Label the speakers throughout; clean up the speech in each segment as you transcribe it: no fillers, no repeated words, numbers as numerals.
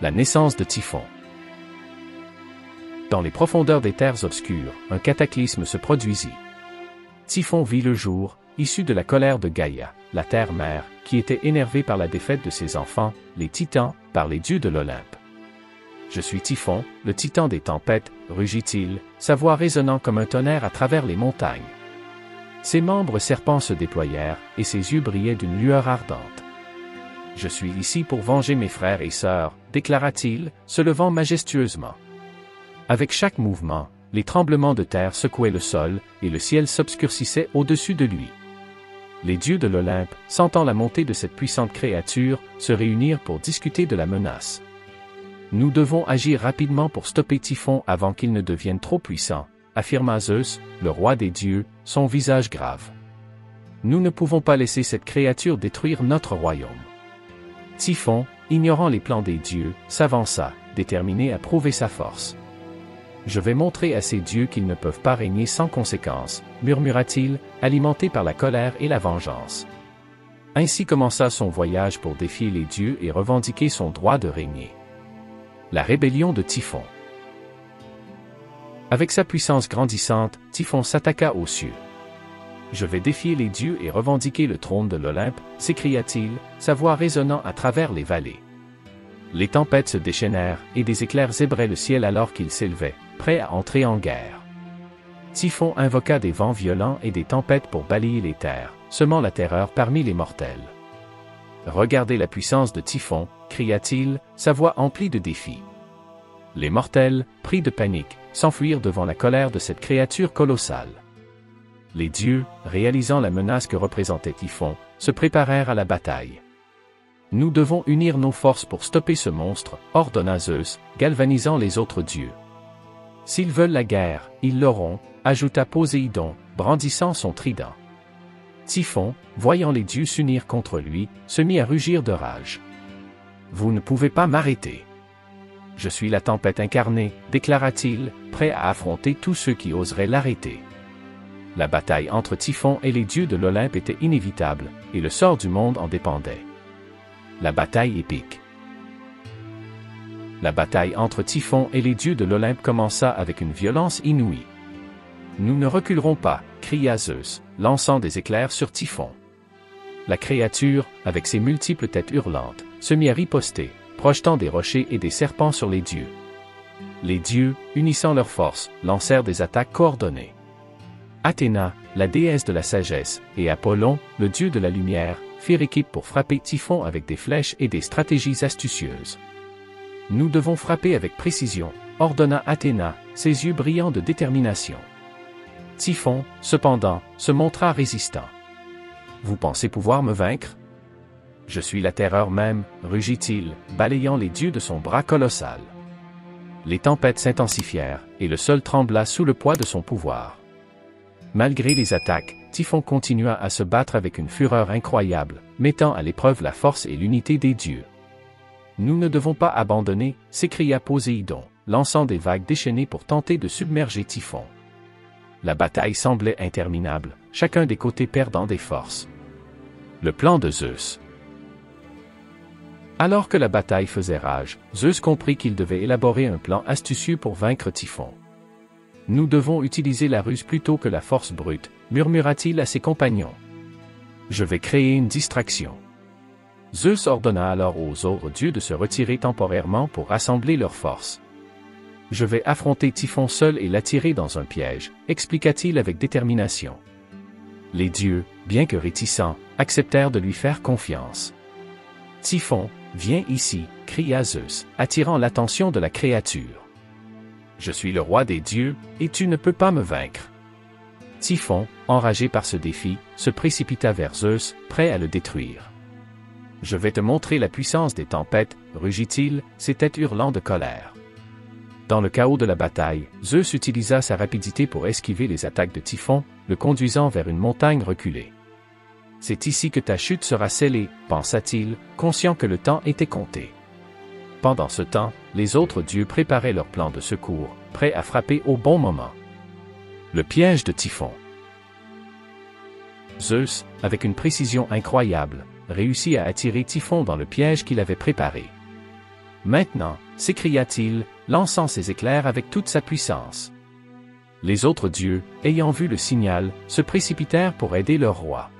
Speaker 1: La naissance de Typhon. Dans les profondeurs des terres obscures, un cataclysme se produisit. Typhon vit le jour, issu de la colère de Gaïa, la terre-mère, qui était énervée par la défaite de ses enfants, les titans, par les dieux de l'Olympe. « Je suis Typhon, le titan des tempêtes », rugit-il, sa voix résonnant comme un tonnerre à travers les montagnes. Ses membres serpents se déployèrent, et ses yeux brillaient d'une lueur ardente. « Je suis ici pour venger mes frères et sœurs », déclara-t-il, se levant majestueusement. Avec chaque mouvement, les tremblements de terre secouaient le sol, et le ciel s'obscurcissait au-dessus de lui. Les dieux de l'Olympe, sentant la montée de cette puissante créature, se réunirent pour discuter de la menace. « Nous devons agir rapidement pour stopper Typhon avant qu'il ne devienne trop puissant », affirma Zeus, le roi des dieux, son visage grave. « Nous ne pouvons pas laisser cette créature détruire notre royaume. » Typhon, ignorant les plans des dieux, s'avança, déterminé à prouver sa force. « Je vais montrer à ces dieux qu'ils ne peuvent pas régner sans conséquence, » murmura-t-il, alimenté par la colère et la vengeance. Ainsi commença son voyage pour défier les dieux et revendiquer son droit de régner. La rébellion de Typhon. Avec sa puissance grandissante, Typhon s'attaqua aux cieux. « Je vais défier les dieux et revendiquer le trône de l'Olympe », s'écria-t-il, sa voix résonnant à travers les vallées. Les tempêtes se déchaînèrent, et des éclairs zébraient le ciel alors qu'il s'élevait, prêt à entrer en guerre. Typhon invoqua des vents violents et des tempêtes pour balayer les terres, semant la terreur parmi les mortels. « Regardez la puissance de Typhon », cria-t-il, sa voix emplie de défis. Les mortels, pris de panique, s'enfuirent devant la colère de cette créature colossale. Les dieux, réalisant la menace que représentait Typhon, se préparèrent à la bataille. « Nous devons unir nos forces pour stopper ce monstre », ordonna Zeus, galvanisant les autres dieux. « S'ils veulent la guerre, ils l'auront », ajouta Poséidon, brandissant son trident. Typhon, voyant les dieux s'unir contre lui, se mit à rugir de rage. « Vous ne pouvez pas m'arrêter. Je suis la tempête incarnée, » déclara-t-il, prêt à affronter tous ceux qui oseraient l'arrêter. La bataille entre Typhon et les dieux de l'Olympe était inévitable, et le sort du monde en dépendait. La bataille épique. La bataille entre Typhon et les dieux de l'Olympe commença avec une violence inouïe. « Nous ne reculerons pas », cria Zeus, lançant des éclairs sur Typhon. La créature, avec ses multiples têtes hurlantes, se mit à riposter, projetant des rochers et des serpents sur les dieux. Les dieux, unissant leurs forces, lancèrent des attaques coordonnées. Athéna, la déesse de la sagesse, et Apollon, le dieu de la lumière, firent équipe pour frapper Typhon avec des flèches et des stratégies astucieuses. « Nous devons frapper avec précision », ordonna Athéna, ses yeux brillants de détermination. Typhon, cependant, se montra résistant. « Vous pensez pouvoir me vaincre ? Je suis la terreur même, » rugit-il, balayant les dieux de son bras colossal. Les tempêtes s'intensifièrent, et le sol trembla sous le poids de son pouvoir. Malgré les attaques, Typhon continua à se battre avec une fureur incroyable, mettant à l'épreuve la force et l'unité des dieux. « Nous ne devons pas abandonner », s'écria Poséidon, lançant des vagues déchaînées pour tenter de submerger Typhon. La bataille semblait interminable, chacun des côtés perdant des forces. Le plan de Zeus. Alors que la bataille faisait rage, Zeus comprit qu'il devait élaborer un plan astucieux pour vaincre Typhon. « Nous devons utiliser la ruse plutôt que la force brute », murmura-t-il à ses compagnons. « Je vais créer une distraction. » Zeus ordonna alors aux autres dieux de se retirer temporairement pour rassembler leurs forces. « Je vais affronter Typhon seul et l'attirer dans un piège », expliqua-t-il avec détermination. Les dieux, bien que réticents, acceptèrent de lui faire confiance. « Typhon, viens ici », cria Zeus, attirant l'attention de la créature. « Je suis le roi des dieux, et tu ne peux pas me vaincre. » Typhon, enragé par ce défi, se précipita vers Zeus, prêt à le détruire. « Je vais te montrer la puissance des tempêtes, » rugit-il, ses têtes hurlant de colère. Dans le chaos de la bataille, Zeus utilisa sa rapidité pour esquiver les attaques de Typhon, le conduisant vers une montagne reculée. « C'est ici que ta chute sera scellée, » pensa-t-il, conscient que le temps était compté. Pendant ce temps, les autres dieux préparaient leur plan de secours, prêts à frapper au bon moment. Le piège de Typhon. Zeus, avec une précision incroyable, réussit à attirer Typhon dans le piège qu'il avait préparé. Maintenant, s'écria-t-il, lançant ses éclairs avec toute sa puissance. Les autres dieux, ayant vu le signal, se précipitèrent pour aider leur roi.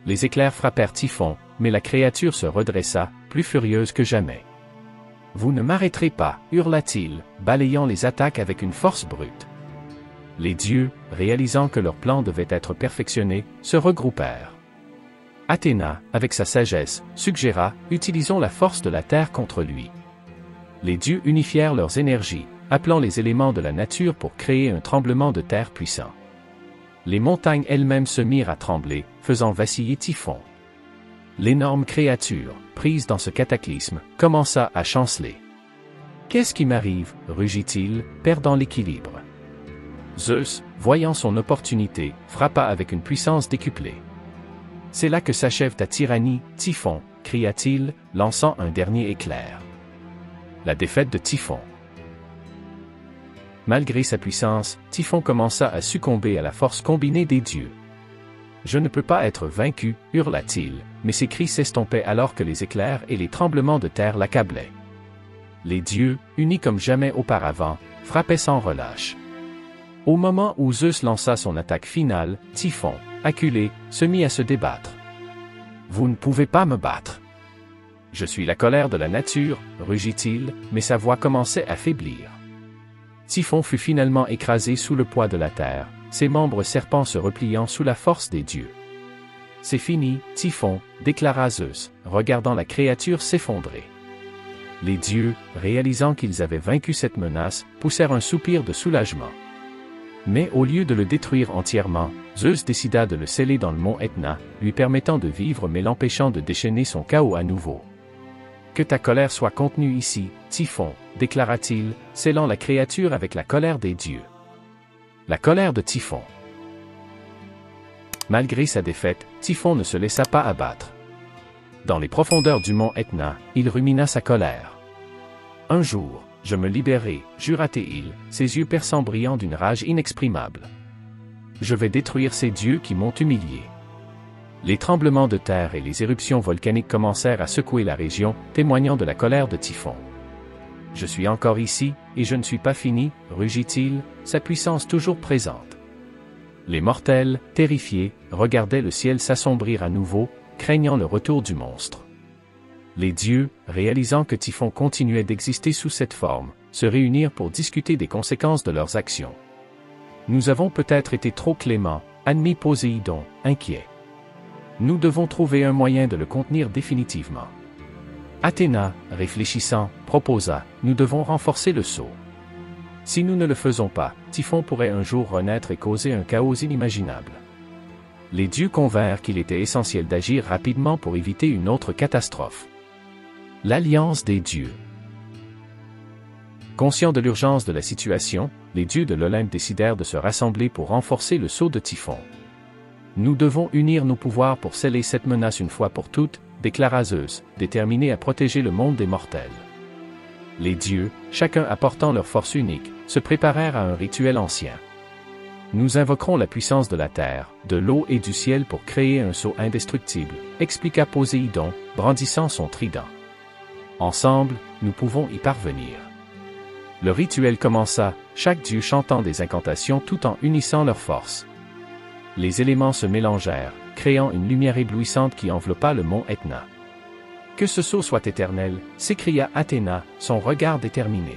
Speaker 1: Les éclairs frappèrent Typhon, mais la créature se redressa, plus furieuse que jamais. « Vous ne m'arrêterez pas, hurla-t-il, balayant les attaques avec une force brute. Les dieux, réalisant que leur plan devait être perfectionné, se regroupèrent. Athéna, avec sa sagesse, suggéra « Utilisons la force de la terre contre lui ». Les dieux unifièrent leurs énergies, appelant les éléments de la nature pour créer un tremblement de terre puissant. Les montagnes elles-mêmes se mirent à trembler, faisant vaciller Typhon. L'énorme créature, prise dans ce cataclysme, commença à chanceler. « Qu'est-ce qui m'arrive » rugit-il, perdant l'équilibre. Zeus, voyant son opportunité, frappa avec une puissance décuplée. « C'est là que s'achève ta tyrannie, Typhon » cria-t-il, lançant un dernier éclair. La défaite de Typhon. Malgré sa puissance, Typhon commença à succomber à la force combinée des dieux. « Je ne peux pas être vaincu » hurla-t-il, mais ses cris s'estompaient alors que les éclairs et les tremblements de terre l'accablaient. Les dieux, unis comme jamais auparavant, frappaient sans relâche. Au moment où Zeus lança son attaque finale, Typhon, acculé, se mit à se débattre. « Vous ne pouvez pas me battre. »« Je suis la colère de la nature » rugit-il, mais sa voix commençait à faiblir. Typhon fut finalement écrasé sous le poids de la terre, ses membres serpents se repliant sous la force des dieux. « C'est fini, Typhon » déclara Zeus, regardant la créature s'effondrer. Les dieux, réalisant qu'ils avaient vaincu cette menace, poussèrent un soupir de soulagement. Mais au lieu de le détruire entièrement, Zeus décida de le sceller dans le mont Etna, lui permettant de vivre mais l'empêchant de déchaîner son chaos à nouveau. « Que ta colère soit contenue ici, Typhon » déclara-t-il, scellant la créature avec la colère des dieux. La colère de Typhon. Malgré sa défaite, Typhon ne se laissa pas abattre. Dans les profondeurs du mont Etna, il rumina sa colère. « Un jour, je me libérerai, jura-t-il, ses yeux perçants brillants d'une rage inexprimable. Je vais détruire ces dieux qui m'ont humilié. » Les tremblements de terre et les éruptions volcaniques commencèrent à secouer la région, témoignant de la colère de Typhon. « Je suis encore ici, et je ne suis pas fini, » rugit-il, sa puissance toujours présente. Les mortels, terrifiés, regardaient le ciel s'assombrir à nouveau, craignant le retour du monstre. Les dieux, réalisant que Typhon continuait d'exister sous cette forme, se réunirent pour discuter des conséquences de leurs actions. « Nous avons peut-être été trop cléments, » admit Poséidon, inquiet. « Nous devons trouver un moyen de le contenir définitivement. » Athéna, réfléchissant, proposa « Nous devons renforcer le sceau. Si nous ne le faisons pas, Typhon pourrait un jour renaître et causer un chaos inimaginable. » Les dieux convinrent qu'il était essentiel d'agir rapidement pour éviter une autre catastrophe. L'alliance des dieux. Conscients de l'urgence de la situation, les dieux de l'Olympe décidèrent de se rassembler pour renforcer le sceau de Typhon. « Nous devons unir nos pouvoirs pour sceller cette menace une fois pour toutes, » déclara Zeus, déterminé à protéger le monde des mortels. Les dieux, chacun apportant leur force unique, se préparèrent à un rituel ancien. « Nous invoquerons la puissance de la terre, de l'eau et du ciel pour créer un sceau indestructible », expliqua Poséidon, brandissant son trident. « Ensemble, nous pouvons y parvenir. » Le rituel commença, chaque dieu chantant des incantations tout en unissant leurs forces. Les éléments se mélangèrent, créant une lumière éblouissante qui enveloppa le mont Etna. « Que ce sceau soit éternel » s'écria Athéna, son regard déterminé.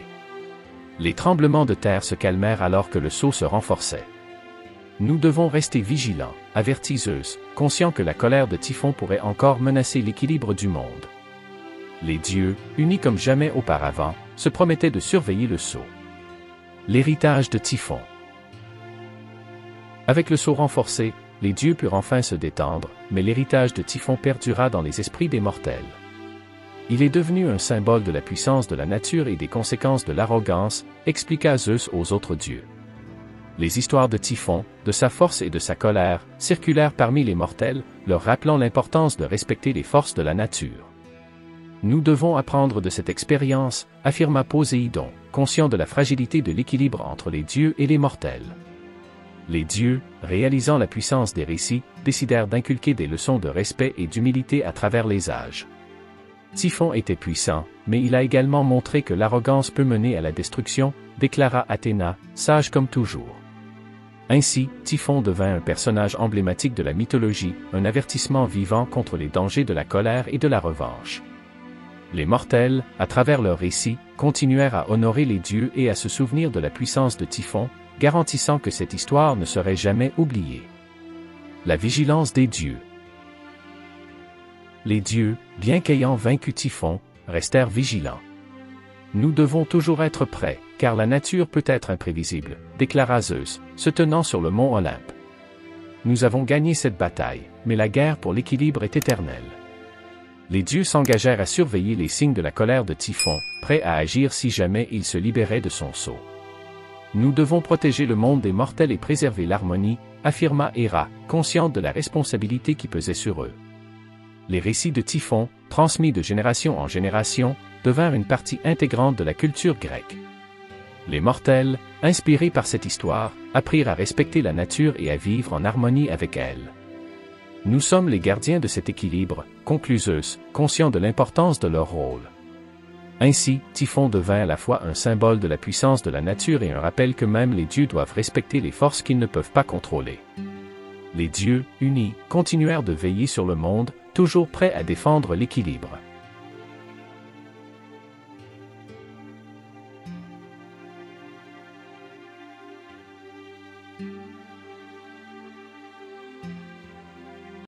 Speaker 1: Les tremblements de terre se calmèrent alors que le sceau se renforçait. « Nous devons rester vigilants » avertit Zeus, conscient que la colère de Typhon pourrait encore menacer l'équilibre du monde. Les dieux, unis comme jamais auparavant, se promettaient de surveiller le sceau. L'héritage de Typhon. Avec le sceau renforcé, les dieux purent enfin se détendre, mais l'héritage de Typhon perdura dans les esprits des mortels. Il est devenu un symbole de la puissance de la nature et des conséquences de l'arrogance, expliqua Zeus aux autres dieux. Les histoires de Typhon, de sa force et de sa colère, circulèrent parmi les mortels, leur rappelant l'importance de respecter les forces de la nature. Nous devons apprendre de cette expérience, affirma Poséidon, conscient de la fragilité de l'équilibre entre les dieux et les mortels. Les dieux, réalisant la puissance des récits, décidèrent d'inculquer des leçons de respect et d'humilité à travers les âges. Typhon était puissant, mais il a également montré que l'arrogance peut mener à la destruction, déclara Athéna, sage comme toujours. Ainsi, Typhon devint un personnage emblématique de la mythologie, un avertissement vivant contre les dangers de la colère et de la revanche. Les mortels, à travers leurs récits, continuèrent à honorer les dieux et à se souvenir de la puissance de Typhon, garantissant que cette histoire ne serait jamais oubliée. La vigilance des dieux. Les dieux, bien qu'ayant vaincu Typhon, restèrent vigilants. Nous devons toujours être prêts, car la nature peut être imprévisible, déclara Zeus, se tenant sur le mont Olympe. Nous avons gagné cette bataille, mais la guerre pour l'équilibre est éternelle. Les dieux s'engagèrent à surveiller les signes de la colère de Typhon, prêts à agir si jamais il se libérait de son sceau. Nous devons protéger le monde des mortels et préserver l'harmonie, affirma Héra, consciente de la responsabilité qui pesait sur eux. Les récits de Typhon, transmis de génération en génération, devinrent une partie intégrante de la culture grecque. Les mortels, inspirés par cette histoire, apprirent à respecter la nature et à vivre en harmonie avec elle. Nous sommes les gardiens de cet équilibre, conclut Zeus, conscients de l'importance de leur rôle. Ainsi, Typhon devint à la fois un symbole de la puissance de la nature et un rappel que même les dieux doivent respecter les forces qu'ils ne peuvent pas contrôler. Les dieux, unis, continuèrent de veiller sur le monde, toujours prêts à défendre l'équilibre.